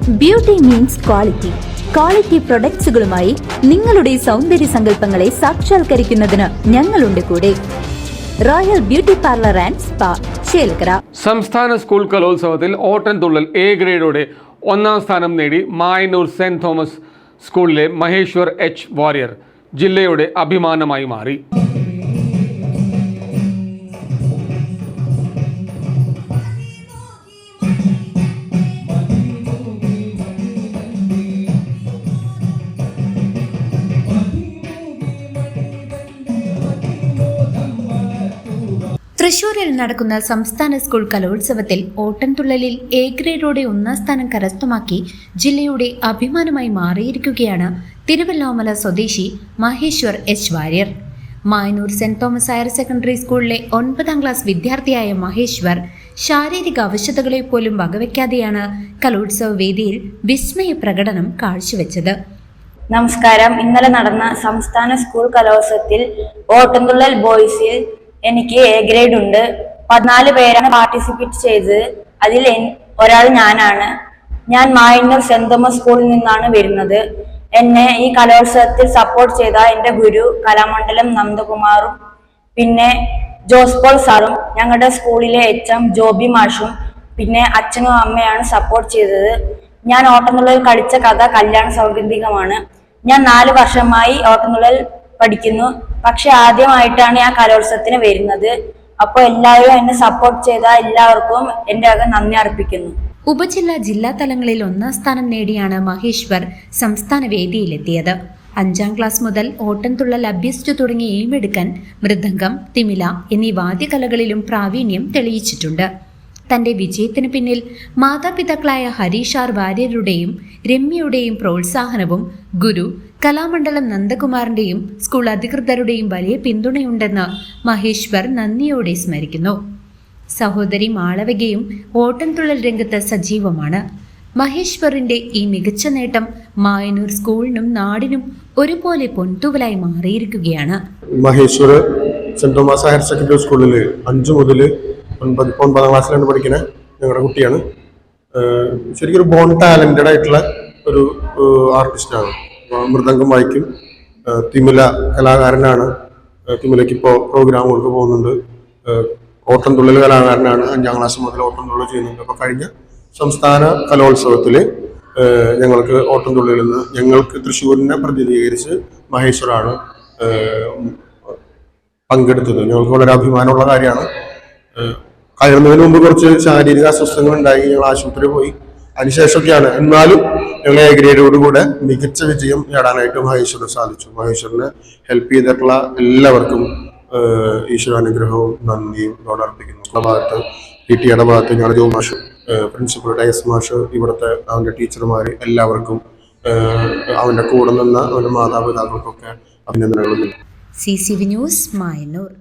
Beauty means quality. Quality പ്രൊഡക്ട്സുകളുമായി നിങ്ങളുടെ സൗന്ദര്യ സങ്കല്പങ്ങളെ സാക്ഷാത്കരിക്കുന്നതിന് ഞങ്ങളുണ്ട് കൂടെ. Royal beauty parlour and spa, Chelakkara. സംസ്ഥാന സ്കൂൾ കലോത്സവത്തിൽ ഓട്ടൻതുള്ളൽ എ ഗ്രേഡോടെ ഒന്നാം സ്ഥാനം നേടി മായന്നൂർ സെന്റ് തോമസ് സ്കൂളിലെ മഹേശ്വർ എച്ച് വാര്യർ ജില്ലയുടെ അഭിമാനമായി മാറി. തൃശൂരിൽ നടക്കുന്ന സംസ്ഥാന സ്കൂൾ കലോത്സവത്തിൽ ഓട്ടൻതുള്ളലിൽ എ ഗ്രേഡോടെ ഒന്നാം സ്ഥാനം കരസ്ഥമാക്കി ജില്ലയുടെ അഭിമാനമായി മാറിയിരിക്കുകയാണ് തിരുവല്ലോമല സ്വദേശി Maheshwar H Warrier. Mayannur saint Thomas higher secondary സ്കൂളിലെ 9ാം ക്ലാസ് വിദ്യാർത്ഥിയായ മഹേശ്വർ ശാരീരിക അവശതകളെ പോലും വകവയ്ക്കാതെയാണ് കലോത്സവ വേദിയിൽ വിസ്മയ പ്രകടനം കാഴ്ചവെച്ചത്. നമസ്കാരം. ഇന്നലെ നടന്ന സംസ്ഥാന സ്കൂൾ കലോത്സവത്തിൽ ഓട്ടൻതുള്ളൽ ബോയ്സിൽ എനിക്ക് എ ഗ്രേഡ് ഉണ്ട്. 14 പേരാണ് പാർട്ടിസിപ്പേറ്റ് ചെയ്തത്. അതിൽ ഒരാൾ ഞാനാണ്. ഞാൻ മായന്നൂർ സെന്റ് തോമസ് സ്കൂളിൽ നിന്നാണ് വരുന്നത്. എന്നെ ഈ കലോത്സവത്തിൽ സപ്പോർട്ട് ചെയ്ത എൻ്റെ ഗുരു കലാമണ്ഡലം നന്ദകുമാറും പിന്നെ ജോസ് പോൾ സാറും ഞങ്ങളുടെ സ്കൂളിലെ എച്ച്.എം. ജോബി മാഷും പിന്നെ അച്ഛനും അമ്മയാണ് സപ്പോർട്ട് ചെയ്തത്. ഞാൻ ഓട്ടംതുള്ളൽ കളിച്ച കഥ കല്യാണ സൗഗന്ധികമാണ്. ഞാൻ 4 വർഷമായി ഓട്ടംതുള്ളൽ പഠിക്കുന്നു. പക്ഷെ ആദ്യമായിട്ടാണ് ഞാൻ കലോത്സവത്തിന് വരുന്നത്. അപ്പോൾ എല്ലാവരും എന്നെ സപ്പോർട്ട് ചെയ്ത എല്ലാവർക്കും എൻ്റെ നന്ദി അർപ്പിക്കുന്നു. ഉപജില്ലാ ജില്ലാ തലങ്ങളിൽ 1ാം സ്ഥാനം നേടിയാണ് മഹേശ്വർ സംസ്ഥാന വേദിയിലെത്തിയത്. 5ാം ക്ലാസ് മുതൽ ഓട്ടൻതുള്ളൽ അഭ്യസിച്ചു തുടങ്ങി എയിമെടുക്കാൻ മൃദംഗം, തിമില എന്നീ വാദ്യകലകളിലും പ്രാവീണ്യം തെളിയിച്ചിട്ടുണ്ട്. തന്റെ വിജയത്തിന് പിന്നിൽ മാതാപിതാക്കളായ ഹരീഷ് ആർ വാര്യരുടെയും രമ്യയുടെയും പ്രോത്സാഹനവും ഗുരു കലാമണ്ഡലം നന്ദകുമാറിന്റെയും സ്കൂൾ അധികൃതരുടെയും വലിയ പിന്തുണയുണ്ടെന്ന് മഹേശ്വർ നന്ദിയോടെ സ്മരിക്കുന്നു. സഹോദരി മാളവികയും ഓട്ടൻതുള്ളൽ രംഗത്ത് സജീവമാണ്. മഹേശ്വറിന്റെ ഈ മികച്ച നേട്ടം മായന്നൂർ സ്കൂളിനും നാടിനും ഒരുപോലെ പൊൻതൂവലായി മാറിയിരിക്കുകയാണ്. Maheshwar saint Thomas higher secondary സ്കൂളിൽ 5 മുതൽ 9ാം ക്ലാസ്സിലാണ് പഠിക്കുന്നത് ഞങ്ങളുടെ കുട്ടിയാണ്. ശരിക്കും ഒരു ബോൺ ടാലന്റഡ് ആയിട്ടുള്ള ഒരു ആർട്ടിസ്റ്റാണ്. മൃദംഗം വായിക്കും, തിമില കലാകാരനാണ്. തിമിലയ്ക്ക് ഇപ്പോൾ പ്രോഗ്രാമുകൾക്ക് പോകുന്നുണ്ട്. ഓട്ടംതുള്ളൽ കലാകാരനാണ്. 5ാം ക്ലാസ് മുതൽ ഓട്ടംതുള്ളൽ ചെയ്യുന്നുണ്ട്. അപ്പോൾ കഴിഞ്ഞ സംസ്ഥാന കലോത്സവത്തിൽ ഞങ്ങൾക്ക് ഓട്ടംതുള്ളലിൽ നിന്ന് ഞങ്ങൾക്ക് തൃശ്ശൂരിനെ പ്രതിനിധീകരിച്ച് മഹേശ്വറാണ് പങ്കെടുത്തത്. ഞങ്ങൾക്ക് വളരെ അഭിമാനമുള്ള കാര്യമാണ്. കയറുന്നതിന് മുമ്പ് കുറച്ച് ശാരീരിക അസ്വസ്ഥതകൾ ഉണ്ടായി. ഞങ്ങൾ ആശുപത്രിയിൽ പോയി. അതിനുശേഷമൊക്കെയാണ് എന്നാലും ഞങ്ങൾ എ ഗ്രേഡോടുകൂടെ മികച്ച വിജയം നേടാനായിട്ട് മഹേശ്വറിന് സാധിച്ചു. മഹേശ്വറിനെ ഹെൽപ്പ് ചെയ്തിട്ടുള്ള എല്ലാവർക്കും ഈശ്വരാനുഗ്രഹവും നന്ദിയും അർപ്പിക്കുന്നു. ഭാഗത്ത് PTA ഭാഗത്ത് ഞങ്ങളുടെ ജോ മാഷ്, പ്രിൻസിപ്പൽ ഡയസ് മാഷ്, ഇവിടുത്തെ അവൻ്റെ ടീച്ചർമാർ എല്ലാവർക്കും അവൻ്റെ കൂടെ നിന്ന അവൻ്റെ മാതാപിതാക്കൾക്കൊക്കെ അഭിനന്ദനങ്ങൾ. CCV news, Mayannur.